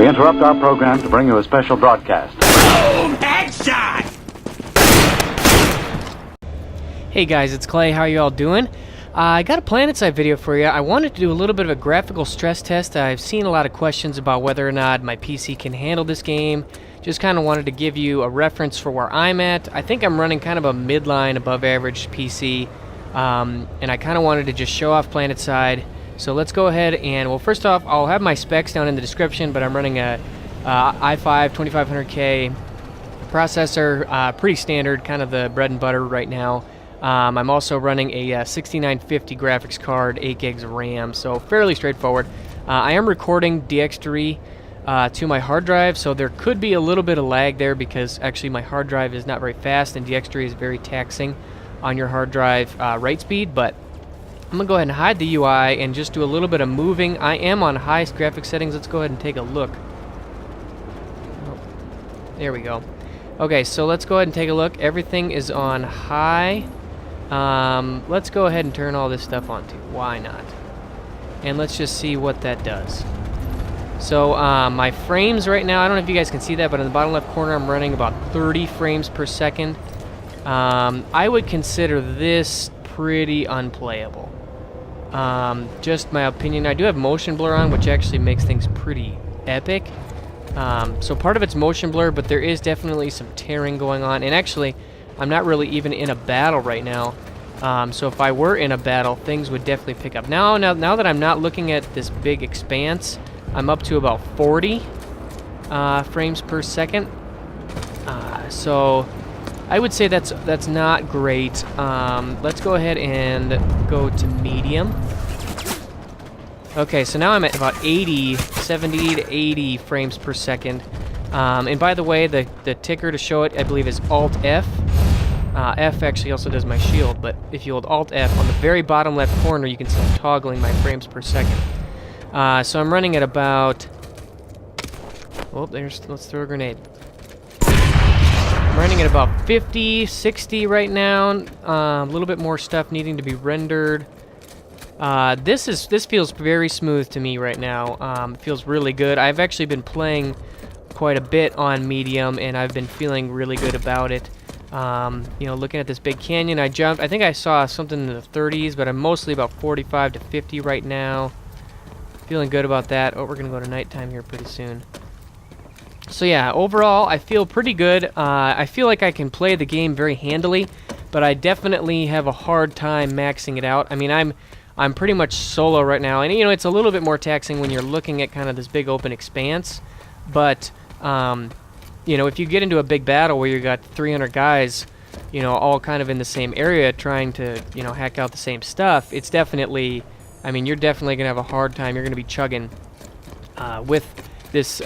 We interrupt our program to bring you a special broadcast. Boom! Headshot! Hey guys, it's Clay. How are you all doing? I got a Planetside video for you. I wanted to do a little bit of a graphical stress test. I've seen a lot of questions about whether or not my PC can handle this game. Just kind of wanted to give you a reference for where I'm at. I think I'm running kind of a midline above average PC. And I kind of wanted to just show off Planetside. So let's go ahead and, well, first off, I'll have my specs down in the description, but I'm running a i5 2500K processor, pretty standard, kind of the bread and butter right now. I'm also running a 6950 graphics card, 8 gigs of RAM, so fairly straightforward. I am recording Dxtory to my hard drive, so there could be a little bit of lag there because actually my hard drive is not very fast and Dxtory is very taxing on your hard drive write speed, but I'm going to go ahead and hide the UI and just do a little bit of moving. I am on high graphics settings. Let's go ahead and take a look. Oh, there we go. Okay, so let's go ahead and take a look. Everything is on high. Let's go ahead and turn all this stuff on too. Why not? And let's just see what that does. So my frames right now, I don't know if you guys can see that, but in the bottom left corner I'm running about 30 frames per second. I would consider this pretty unplayable. Just my opinion. I do have motion blur on, which actually makes things pretty epic. So part of it's motion blur, but there is definitely some tearing going on. And actually, I'm not really even in a battle right now. So if I were in a battle, things would definitely pick up. Now that I'm not looking at this big expanse, I'm up to about 40 frames per second. So I would say that's not great. Let's go ahead and go to medium. Okay, so now I'm at about 70 to 80 frames per second. And by the way, the ticker to show it, I believe, is Alt-F. F actually also does my shield, but if you hold Alt-F, on the very bottom left corner, you can see I'm toggling my frames per second. So I'm running at about... Oh, let's throw a grenade. I'm running at about 50, 60 right now. A little bit more stuff needing to be rendered. This feels very smooth to me right now. It feels really good. I've actually been playing quite a bit on medium, and I've been feeling really good about it. You know, looking at this big canyon, I think I saw something in the 30s, but I'm mostly about 45 to 50 right now. Feeling good about that. Oh, we're gonna go to nighttime here pretty soon. So yeah, overall, I feel pretty good. I feel like I can play the game very handily, but I definitely have a hard time maxing it out. I mean, I'm pretty much solo right now, and you know, it's a little bit more taxing when you're looking at kind of this big open expanse. But you know, if you get into a big battle where you got 300 guys, you know, all kind of in the same area trying to, you know, hack out the same stuff, it's definitely, I mean, you're definitely gonna have a hard time. You're gonna be chugging with this,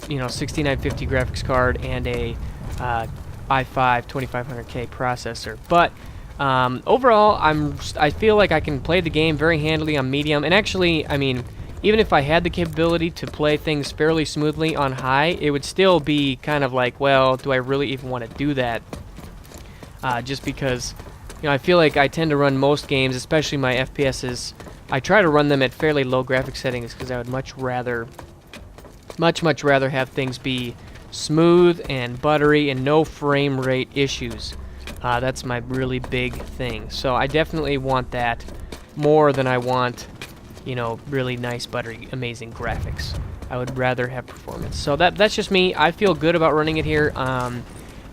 you know, 6950 graphics card and a i5 2500K processor. But overall, I feel like I can play the game very handily on medium. And actually, I mean, even if I had the capability to play things fairly smoothly on high, it would still be kind of like, well, do I really even want to do that? Just because, you know, I feel like I tend to run most games, especially my FPSs, I try to run them at fairly low graphic settings because I would much rather have things be smooth and buttery and no frame rate issues. That's my really big thing. So I definitely want that more than I want, you know, really nice, buttery, amazing graphics. I would rather have performance. So that's just me. I feel good about running it here.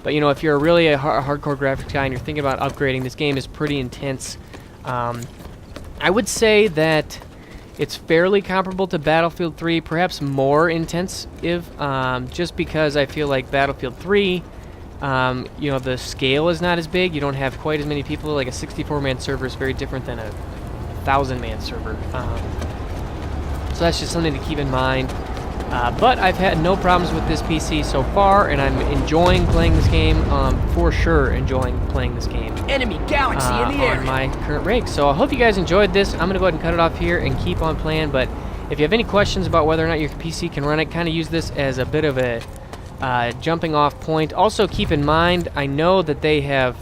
But you know, if you're really a hardcore graphics guy and you're thinking about upgrading, this game is pretty intense. I would say that it's fairly comparable to Battlefield 3, perhaps more intensive, just because I feel like Battlefield 3, you know, the scale is not as big. You don't have quite as many people. Like a 64-man server is very different than a 1,000-man server. So that's just something to keep in mind. But I've had no problems with this PC so far, and I'm enjoying playing this game. For sure, enjoying playing this game. Enemy galaxy in the area. On my current rig. So I hope you guys enjoyed this. I'm gonna go ahead and cut it off here and keep on playing. But if you have any questions about whether or not your PC can run it, kind of use this as a bit of a jumping off point. Also, keep in mind, I know that they have.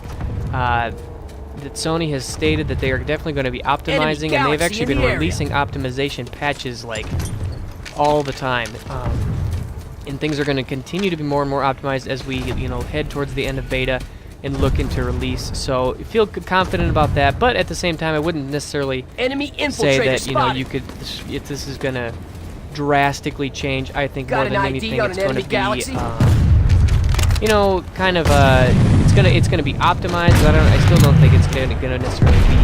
That Sony has stated that they are definitely going to be optimizing, and they've actually been releasing optimization patches like all the time. and things are going to continue to be more and more optimized as we, you know, head towards the end of beta and look into release. So I feel confident about that, but at the same time, I wouldn't necessarily Enemy say infiltrator that, you know, spotted. you could, if this is going to drastically change. I think Got more than an anything, ID on it's an going to enemy be, galaxy? you know, kind of, it's gonna be optimized, but I still don't think it's gonna necessarily be,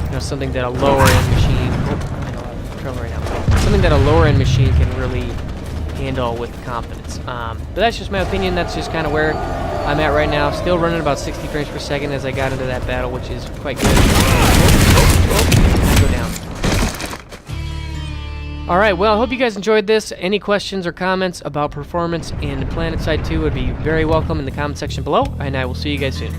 you know, something that a lower end machine. Oh, I'm in a lot of trouble right now. Something that a lower end machine can really handle with confidence. But that's just my opinion. That's just kind of where I'm at right now. Still running about 60 frames per second as I got into that battle, which is quite good. Go down. All right, well, I hope you guys enjoyed this. Any questions or comments about performance in Planetside 2 would be very welcome in the comment section below, and I will see you guys soon.